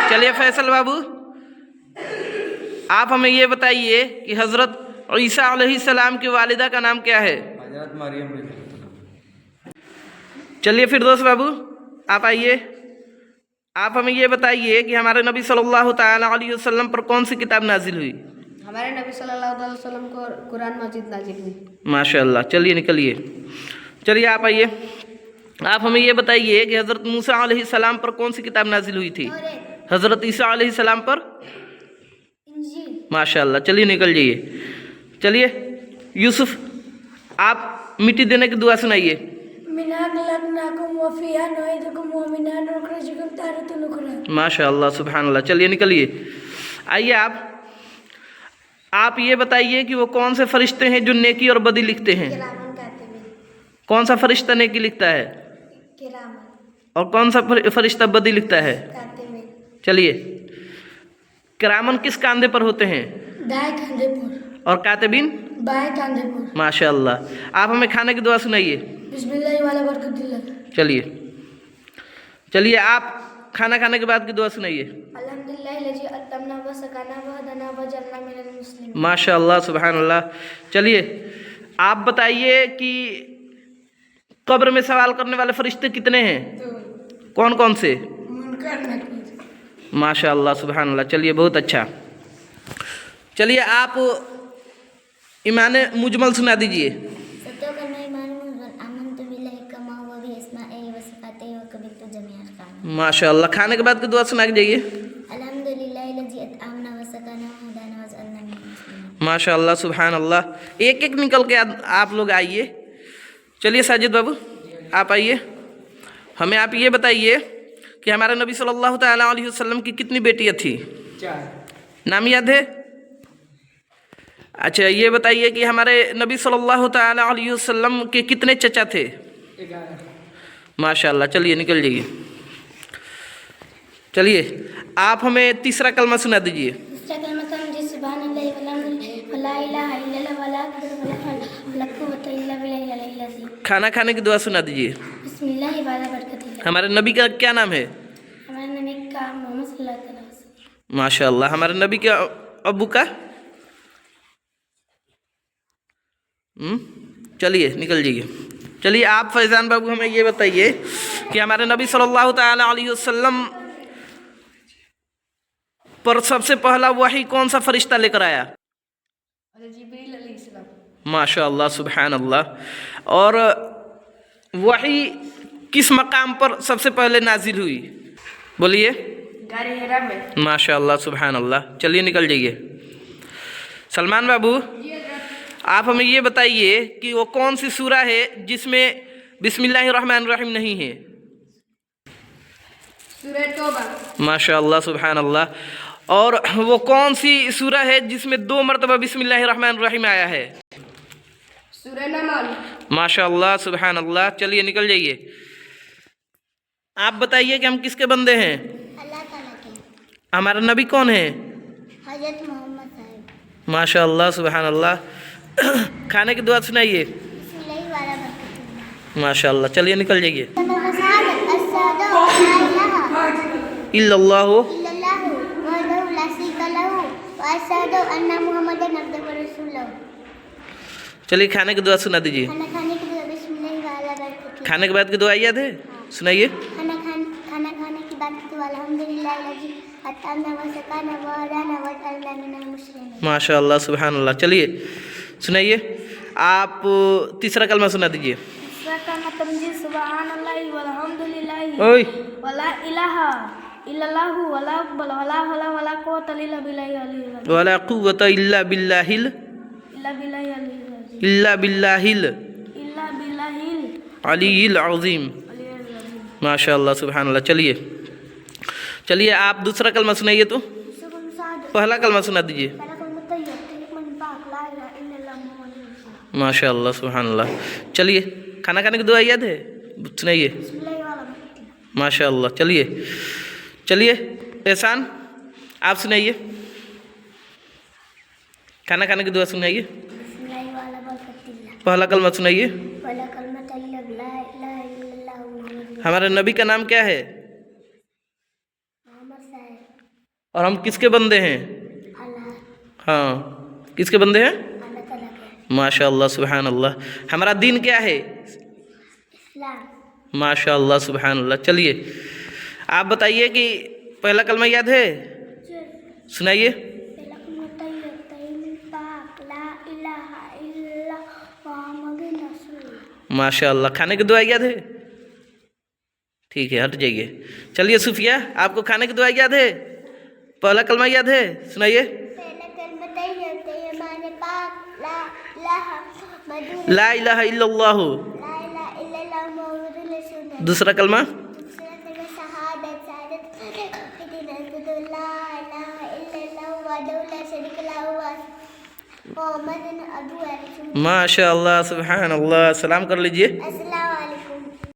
चलिए फैसल बाबू, आप हमें ये बताइए कि हज़रत ईसा अलैहिस्सलाम की वालिदा का नाम क्या है? हजरत मरियम। चलिए फिरदौस बाबू, आप आइए, आप हमें ये बताइए कि हमारे नबी सल्लल्लाहु ताला अलैहि वसल्लम पर कौन सी किताब नाजिल हुई? हमारे नबी सल्लल्लाहु अलैहि वसल्लम को कुरान मजीद नाजिल हुई। माशाअल्लाह। चलिए निकलिए, चलिए आप आइए, आप हमें ये बताइए कि हज़रत मूसा अलैहिस्सलाम पर कौन सी किताब नाजिल हुई थी? हज़रत ईसा अलैहिस्सलाम पर माशाअल्लाह। चलिए निकल जाइए। चलिए यूसुफ, आप मिट्टी देने की दुआ सुनाइए। माशाअल्लाह सुभानअल्लाह। चलिए निकलिए, आइए आप ये बताइए कि वो कौन से फरिश्ते हैं जो नेकी और बदी लिखते हैं? कौन सा फरिश्ता नेकी लिखता है और कौन सा फरिश्ता बदी लिखता है? चलिए, किरामन किस कांधे पर होते हैं? दाएं कंधे पर। और कातिबीन? बाएं कंधे पर। माशाअल्लाह। आप हमें खाने की दुआ सुनाइए। बिस्मिल्लाह वाला बरकतिल्लाह। चलिए आप खाना खाने के बाद की दुआ सुनाइए। अल्हम्दुलिल्लाह लजी अतमना व सकाना व हदना व जन्ना मिनल मुस्लिमीन। माशाअल्लाह सुभानअल्लाह। चलिए आप बताइए कि कब्र में सवाल करने वाले फरिश्ते कितने हैं? कौन कौन से? माशाअल्लाह सुभानअल्लाह। चलिए बहुत अच्छा। चलिए आप ईमान मुजमल सुना दीजिए। माशाअल्लाह। खाने के बाद की दुआ सुना के जाइए। माशाअल्लाह सुभानअल्लाह। एक एक निकल के आप लोग आइए। चलिए साजिद बाबू, आप आइए, हमें आप ये बताइए कि हमारे नबी सल्लल्लाहु ताला अलैहि वसल्लम की कितनी बेटियां थी? 4। नाम याद है? अच्छा ये बताइए कि हमारे नबी सल्लल्लाहु ताला अलैहि वसल्लम के कितने चचा थे? 11। माशाअल्लाह। चलिए निकल जाइए। चलिए आप हमें तीसरा कलमा सुना दीजिए। खाना खाने की दुआ सुना दीजिए। हमारे नबी का क्या नाम है? हमारे नबी का मोहम्मद सल्लल्लाहु अलैहि वसल्लम। माशाअल्लाह। हमारे नबी के अब्बू का? चलिए निकल जाइए। चलिए आप फैजान बाबू हमें ये बताइए कि हमारे नबी सल्लल्लाहु ताला अलैहि वसल्लम पर सबसे पहला वही कौन सा फरिश्ता लेकर आया? जिब्रील अलैहिस्सलाम। माशाअल्लाह सुभानअल्लाह। और वही किस मकाम पर सबसे पहले नाजिल हुई? बोलिए। गारे हिरा में। माशाअल्लाह सुभानअल्लाह। चलिए निकल जाइए। सलमान बाबू, आप हमें ये बताइए कि वो कौन सी सूरा है जिसमें बिस्मिल्लाहिर्रहमानिर्रहीम नहीं है? सूरह तौबा। माशाअल्लाह सुभानअल्लाह। और वो कौन सी सूरा है जिसमें 2 मरतबा बिस्मिल्लाहिर्रहमानिर्रहीम आया है? सूरह नमल। माशाअल्लाह सुभानअल्लाह। चलिए निकल जाइए। आप बताइए कि हम किसके बंदे हैं? अल्लाह ताला के। हमारा नबी कौन है? हजरत मोहम्मद साहब। माशाअल्लाह सुभानअल्लाह। खाने की दुआ सुनाइए। माशाअल्लाह। चलिए निकल जाइए। इल्लल्लाहु चलिए खाने की दुआ सुना दीजिए। खाने के बाद की दुआ याद है? सुनाइए। खाना खाने की बात तो अल्हम्दुलिल्लाह लजी अतमना व सकाना व हदाना व जअलना मिनल मुस्लिमीन। माशाअल्लाह सुभानअल्लाह। चलिए सुनाइए। आप तीसरा कलमा सुना दीजिए। तीसरा कलमा तमजीद सुबहानल्लाहि वल्हम्दुलिल्लाहि ओए वला इलाहा इल्लल्लाहु वला अकबर वला हौला वला कुव्वता इल्ला बिल्लाहिल अलिय्यिल अज़ीम। वला कुव्वता इल्ला बिल्लाहिल अलिय्यिल अज़ीम। माशाअल्लाह सुभानअल्लाह। चलिए आप दूसरा कलमा सुनाइए। तो पहला कलमा सुना दीजिए। माशाअल्लाह सुभानअल्लाह। चलिए खाना खाने की दुआ याद है? सुनाइए। माशाअल्लाह। चलिए एहसान आप सुनाइए। खाना खाने की दुआ सुनाइए। पहला कलमा सुनाइए। हमारे नबी का नाम क्या है? اور ہم کس کے بندے ہیں؟ ہاں کس کے بندے ہیں؟ ماشاء اللہ سبحان اللہ. ہمارا دین کیا ہے؟ ماشاء اللہ سبحان اللہ. چلیے آپ بتائیے کہ پہلا کلمہ یاد ہے؟ سنائیے. ماشاء اللہ. کھانے کی دعا یاد ہے؟ ٹھیک ہے ہٹ جائیے. چلیے صوفیہ آپ کو کھانے کی دعا یاد ہے؟ پہلا کلمہ یاد ہے؟ سنائیے. لا الہ الا اللہ. دوسرا کلمہ؟ ماشاء اللہ سبحان اللہ. سلام کر لیجئے.